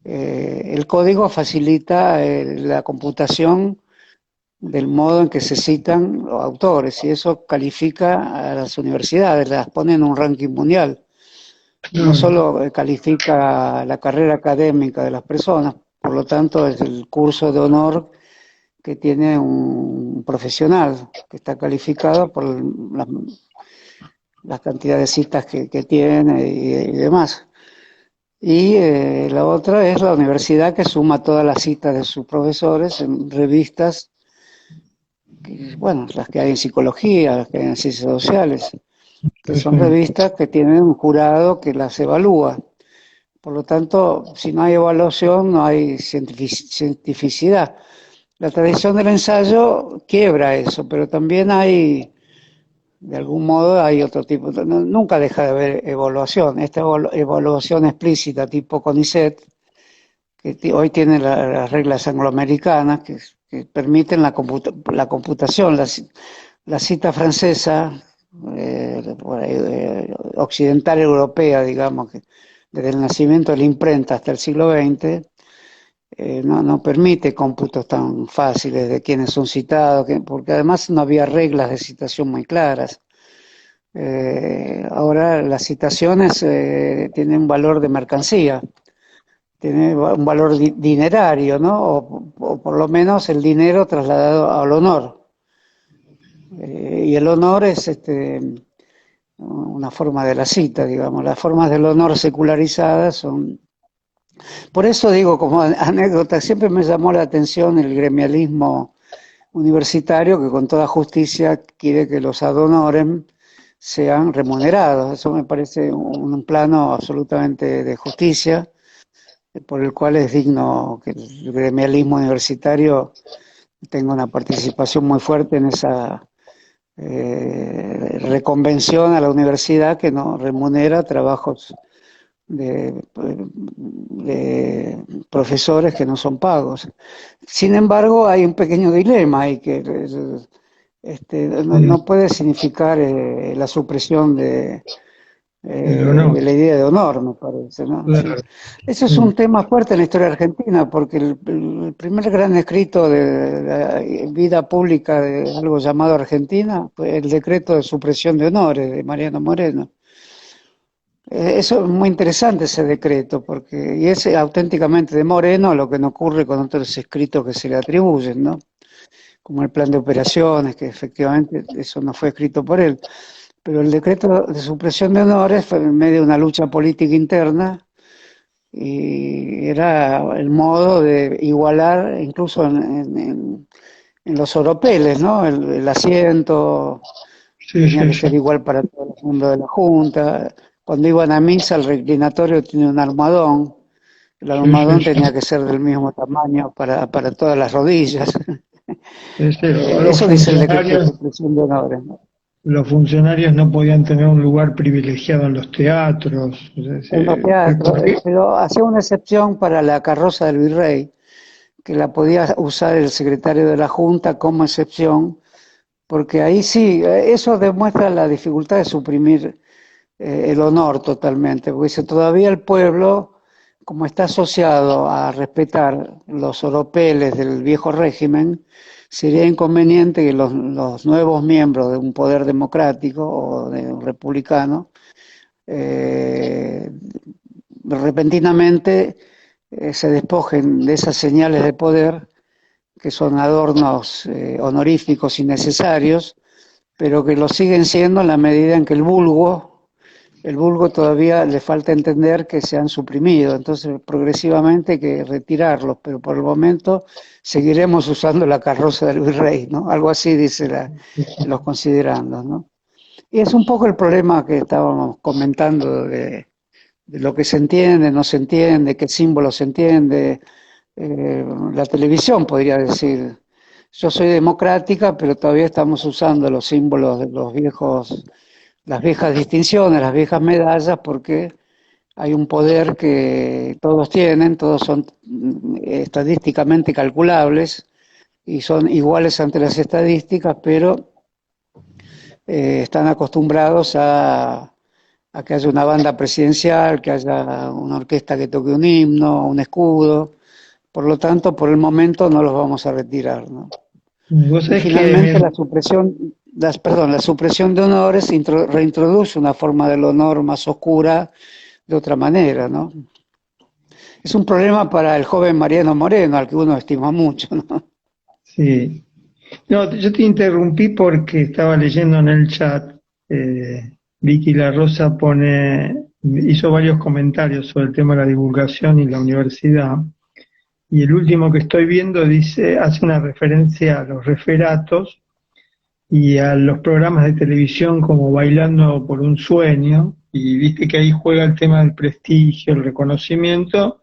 Speaker 2: El código facilita la computación del modo en que se citan los autores y eso califica a las universidades, las pone en un ranking mundial. No
Speaker 1: Claro.
Speaker 2: solo califica la carrera académica de las personas, por lo tanto es el curso de honor que tiene un profesional que está calificado por la cantidad de citas que tiene y demás. Y la otra es la universidad que suma todas las citas de sus profesores en revistas, bueno, las que hay en psicología, las que hay en ciencias sociales, que
Speaker 1: Sí,
Speaker 2: son
Speaker 1: sí.
Speaker 2: revistas que tienen un jurado que las evalúa. Por lo tanto, si no hay evaluación, no hay cientificidad. La tradición del ensayo quiebra eso, pero también hay, de algún modo, hay otro tipo. Nunca deja de haber evaluación. Esta evaluación explícita tipo CONICET, que hoy tiene las reglas angloamericanas que permiten la computación. La cita francesa, occidental europea, digamos, que desde el nacimiento de la imprenta hasta el siglo XX, no permite cómputos tan fáciles de quiénes son citados, porque además no había reglas de citación muy claras. Ahora las citaciones tienen un valor de mercancía, tienen un valor dinerario, ¿no? O por lo menos el dinero trasladado al honor. Y el honor es una forma de la cita, digamos. Las formas del honor secularizadas son... Por eso digo, como anécdota, siempre me llamó la atención el gremialismo universitario que con toda justicia quiere que los ad honorem sean remunerados. Eso me parece un plano absolutamente de justicia, por el cual es digno que el gremialismo universitario tenga una participación muy fuerte en esa reconvención a la universidad que no remunera trabajos de profesores que no son pagos. Sin embargo, hay un pequeño dilema y que no puede significar la supresión de la idea de honor, me parece, ¿no?
Speaker 1: Claro.
Speaker 2: Sí. Ese es un tema fuerte en la historia argentina, porque el primer gran escrito de la vida pública de algo llamado Argentina fue el decreto de supresión de honores de Mariano Moreno. Eso es muy interesante, ese decreto, porque y es auténticamente de Moreno, lo que no ocurre con otros escritos que se le atribuyen, ¿no? Como el plan de operaciones, que efectivamente eso no fue escrito por él. Pero el decreto de supresión de honores fue en medio de una lucha política interna y era el modo de igualar, incluso en los oropeles, ¿no? El asiento tenía que ser igual para todo el mundo de la Junta. Cuando iban a misa, el reclinatorio tenía un almohadón. El almohadón tenía que ser del mismo tamaño para todas las rodillas. Eso dice el decreto de supresión de honores, ¿no?
Speaker 1: Los funcionarios no podían tener un lugar privilegiado en los teatros.
Speaker 2: En los teatros, pero hacía una excepción para la carroza del virrey, que la podía usar el secretario de la Junta como excepción, porque ahí sí, eso demuestra la dificultad de suprimir el honor totalmente, porque si todavía el pueblo, como está asociado a respetar los oropeles del viejo régimen, sería inconveniente que los nuevos miembros de un poder democrático o de un republicano repentinamente se despojen de esas señales de poder que son adornos honoríficos innecesarios, pero que lo siguen siendo en la medida en que el vulgo todavía le falta entender que se han suprimido, entonces progresivamente hay que retirarlos, pero por el momento seguiremos usando la carroza del virrey, ¿no? Algo así dice los considerandos, ¿no? Y es un poco el problema que estábamos comentando de lo que se entiende, no se entiende, qué símbolo se entiende, la televisión podría decir, yo soy democrática, pero todavía estamos usando los símbolos de los viejos, las viejas distinciones, las viejas medallas, porque hay un poder que todos tienen, todos son estadísticamente calculables y son iguales ante las estadísticas, pero están acostumbrados a que haya una banda presidencial, que haya una orquesta que toque un himno, un escudo. Por lo tanto, por el momento no los vamos a retirar, ¿no?
Speaker 1: ¿Vos sabés
Speaker 2: finalmente la supresión de honores reintroduce una forma del honor más oscura de otra manera, ¿no? Es un problema para el joven Mariano Moreno, al que uno estima mucho, ¿no?
Speaker 1: Sí. No, yo te interrumpí porque estaba leyendo en el chat, Vicky La Rosa hizo varios comentarios sobre el tema de la divulgación y la universidad, y el último que estoy viendo hace una referencia a los referatos y a los programas de televisión como Bailando por un Sueño, y viste que ahí juega el tema del prestigio, el reconocimiento,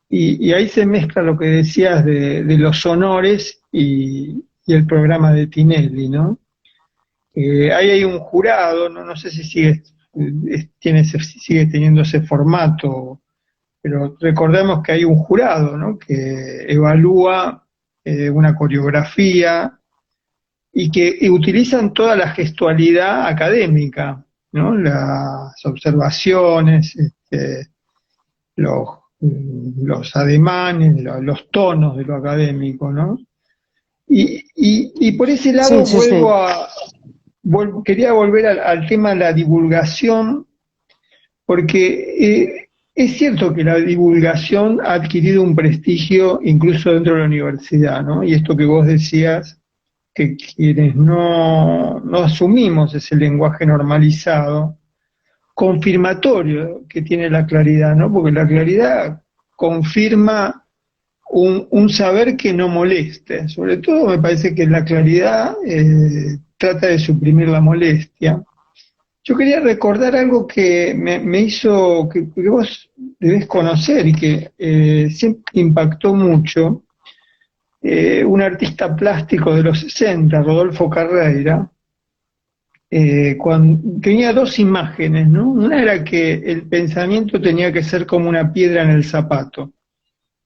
Speaker 1: y ahí se mezcla lo que decías de los honores y el programa de Tinelli, ¿no? Ahí hay un jurado, no sé si sigue teniendo ese formato, pero recordemos que hay un jurado, ¿no? Que evalúa una coreografía y que utilizan toda la gestualidad académica. ¿no? Las observaciones, los ademanes, los tonos de lo académico, ¿no? Y por ese
Speaker 2: Sí,
Speaker 1: lado
Speaker 2: sí, sí.
Speaker 1: quería volver al tema de la divulgación, porque es cierto que la divulgación ha adquirido un prestigio incluso dentro de la universidad, ¿no? Y esto que vos decías, que quienes no asumimos ese lenguaje normalizado, confirmatorio que tiene la claridad, ¿no? Porque la claridad confirma un saber que no moleste. Sobre todo me parece que la claridad trata de suprimir la molestia. Yo quería recordar algo que me hizo, que vos debés conocer y que siempre impactó mucho, un artista plástico de los 60, Rodolfo Carreira, tenía dos imágenes, ¿no? Una era que el pensamiento tenía que ser como una piedra en el zapato,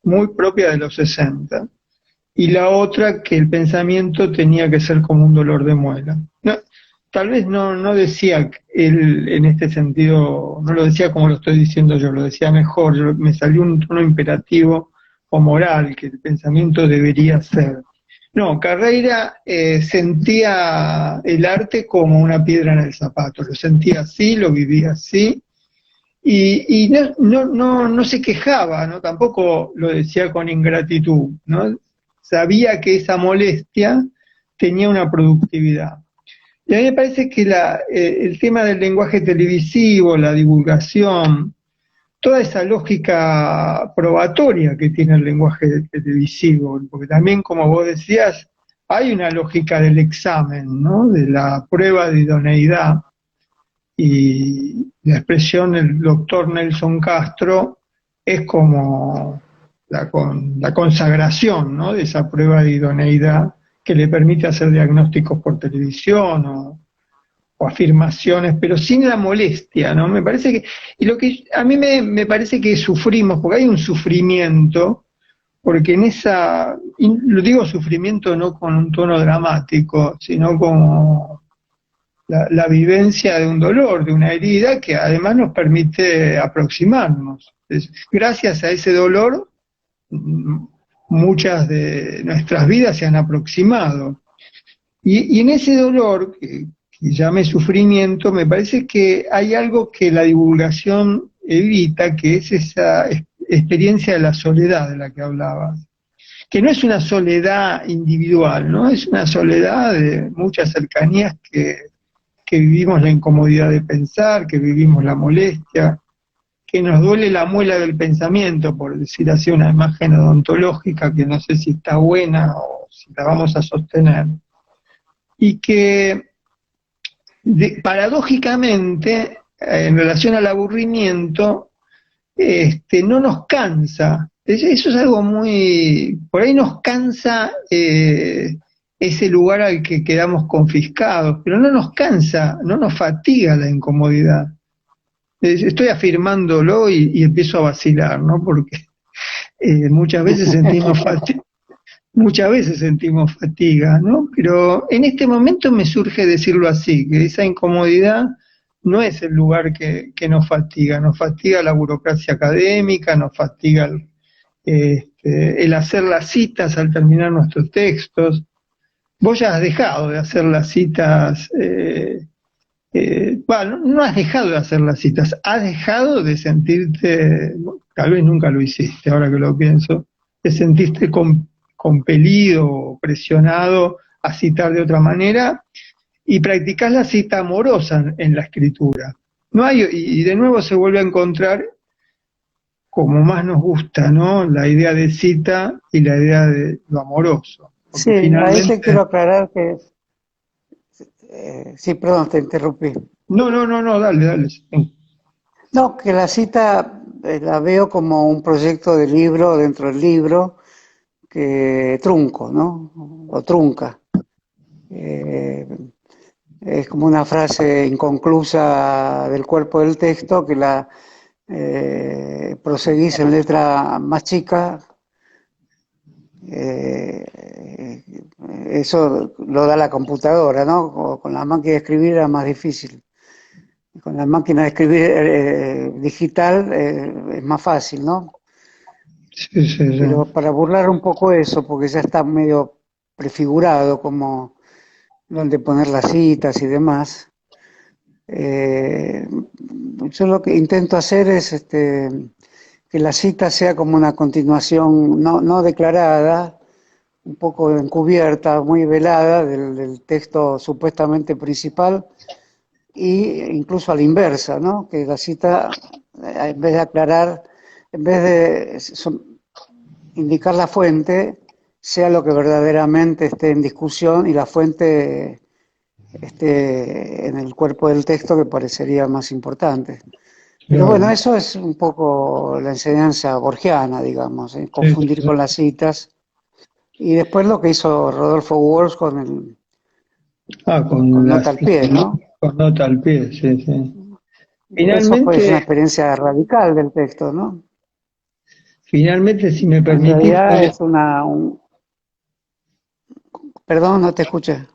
Speaker 1: muy propia de los 60, y la otra que el pensamiento tenía que ser como un dolor de muela. No, tal vez no decía él en este sentido, no lo decía como lo estoy diciendo yo, lo decía mejor, me salió un tono imperativo o moral, que el pensamiento debería ser. No, Carreira sentía el arte como una piedra en el zapato, lo sentía así, lo vivía así, y no se quejaba, ¿no? Tampoco lo decía con ingratitud, ¿no? Sabía que esa molestia tenía una productividad. Y a mí me parece que el tema del lenguaje televisivo, la divulgación, toda esa lógica probatoria que tiene el lenguaje televisivo, porque también, como vos decías, hay una lógica del examen, ¿no? De la prueba de idoneidad, y la expresión del doctor Nelson Castro es como la consagración, ¿no? De esa prueba de idoneidad que le permite hacer diagnósticos por televisión o afirmaciones, pero sin la molestia, ¿no? Me parece que, y lo que a mí me parece que sufrimos, porque hay un sufrimiento, porque en esa, y lo digo sufrimiento no con un tono dramático, sino como la vivencia de un dolor, de una herida que además nos permite aproximarnos. Gracias a ese dolor, muchas de nuestras vidas se han aproximado. Y en ese dolor, que llame sufrimiento, me parece que hay algo que la divulgación evita, que es esa experiencia de la soledad de la que hablabas, que no es una soledad individual, ¿no? Es una soledad de muchas cercanías que vivimos la incomodidad de pensar, que vivimos la molestia, que nos duele la muela del pensamiento, por decir así una imagen odontológica que no sé si está buena o si la vamos a sostener, y que paradójicamente, en relación al aburrimiento, no nos cansa. Eso es algo muy... Por ahí nos cansa ese lugar al que quedamos confiscados, pero no nos cansa, no nos fatiga la incomodidad. Estoy afirmándolo y empiezo a vacilar, ¿no? Porque muchas veces sentimos fatiga, ¿no? Pero en este momento me surge decirlo así, que esa incomodidad no es el lugar que nos fatiga la burocracia académica, nos fatiga el hacer las citas al terminar nuestros textos. Vos ya has dejado de hacer las citas, bueno, no has dejado de hacer las citas, has dejado de sentirte, tal vez nunca lo hiciste, ahora que lo pienso, de sentirte compelido, presionado a citar de otra manera, y practicás la cita amorosa en la escritura. No hay, y de nuevo se vuelve a encontrar, como más nos gusta, ¿no? La idea de cita y la idea de lo amoroso.
Speaker 2: Sí,
Speaker 1: Porque
Speaker 2: ahí te
Speaker 1: finalmente...
Speaker 2: quiero aclarar que, sí, perdón, te interrumpí.
Speaker 1: No, dale. Sí.
Speaker 2: No, que la cita la veo como un proyecto de libro dentro del libro que trunco, ¿no? O trunca. Eh, es como una frase inconclusa del cuerpo del texto que la proseguís en letra más chica. Eh, Eso lo da la computadora, ¿no? Con la máquina de escribir era más difícil. con la máquina de escribir digital es más fácil, ¿no?
Speaker 1: Sí, sí, sí.
Speaker 2: Pero para burlar un poco eso, porque ya está medio prefigurado como donde poner las citas y demás, yo lo que intento hacer es que la cita sea como una continuación no declarada, un poco encubierta, muy velada del texto supuestamente principal, e incluso a la inversa, ¿no? Que la cita, en vez de aclarar, en vez de indicar la fuente, sea lo que verdaderamente esté en discusión y la fuente esté en el cuerpo del texto, que parecería más importante. Pero bueno,
Speaker 1: Claro.
Speaker 2: eso es un poco la enseñanza borgiana, digamos,
Speaker 1: Sí, sí,
Speaker 2: confundir
Speaker 1: sí.
Speaker 2: con las citas. Y después lo que hizo Rodolfo Walsh
Speaker 1: Ah,
Speaker 2: con nota al pie, ¿no?
Speaker 1: con nota al pie, sí, sí.
Speaker 2: Eso pues, es una
Speaker 1: Finalmente,
Speaker 2: experiencia radical del texto, ¿no?
Speaker 1: finalmente, si me
Speaker 2: En
Speaker 1: permitís,
Speaker 2: realidad es perdón, no te escuché.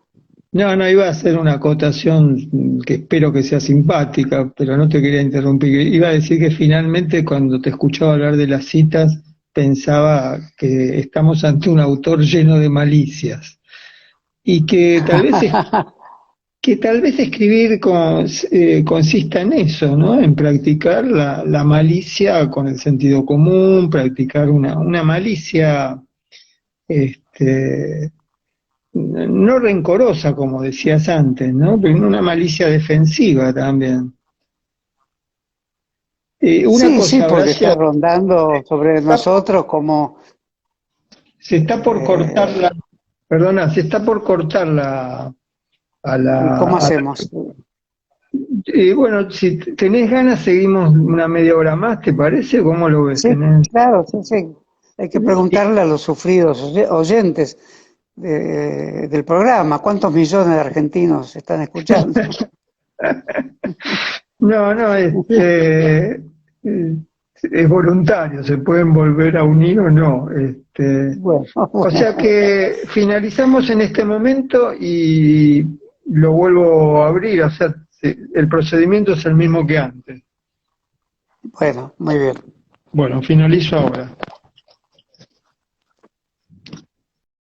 Speaker 1: no, no iba a hacer una acotación que espero que sea simpática, pero no te quería interrumpir. Iba a decir que finalmente cuando te escuchaba hablar de las citas, pensaba que estamos ante un autor lleno de malicias y que tal vez escribir consista en eso, ¿no? En practicar la malicia con el sentido común, practicar una malicia, este, no rencorosa, como decías antes, ¿no? Pero una malicia defensiva también. Una
Speaker 2: Sí, sí,
Speaker 1: cosa,
Speaker 2: porque está
Speaker 1: Horacio,
Speaker 2: rondando sobre
Speaker 1: está-
Speaker 2: nosotros como,
Speaker 1: se está por cortar
Speaker 2: eh,
Speaker 1: perdona, se está por cortar
Speaker 2: ¿y cómo
Speaker 1: a
Speaker 2: hacemos?
Speaker 1: bueno, si tenés ganas, seguimos una media hora más, ¿te parece? ¿Cómo lo ves?
Speaker 2: Sí,
Speaker 1: ¿Tenés?
Speaker 2: claro, sí, sí. Hay que preguntarle a los sufridos oyentes del programa, ¿cuántos millones de argentinos están escuchando?
Speaker 1: No, no, es voluntario, se pueden volver a unir o no.
Speaker 2: Bueno,
Speaker 1: O sea
Speaker 2: bueno,
Speaker 1: que finalizamos en este momento y lo vuelvo a abrir, o sea, el procedimiento es el mismo que antes.
Speaker 2: bueno, muy bien.
Speaker 1: Bueno, finalizo ahora.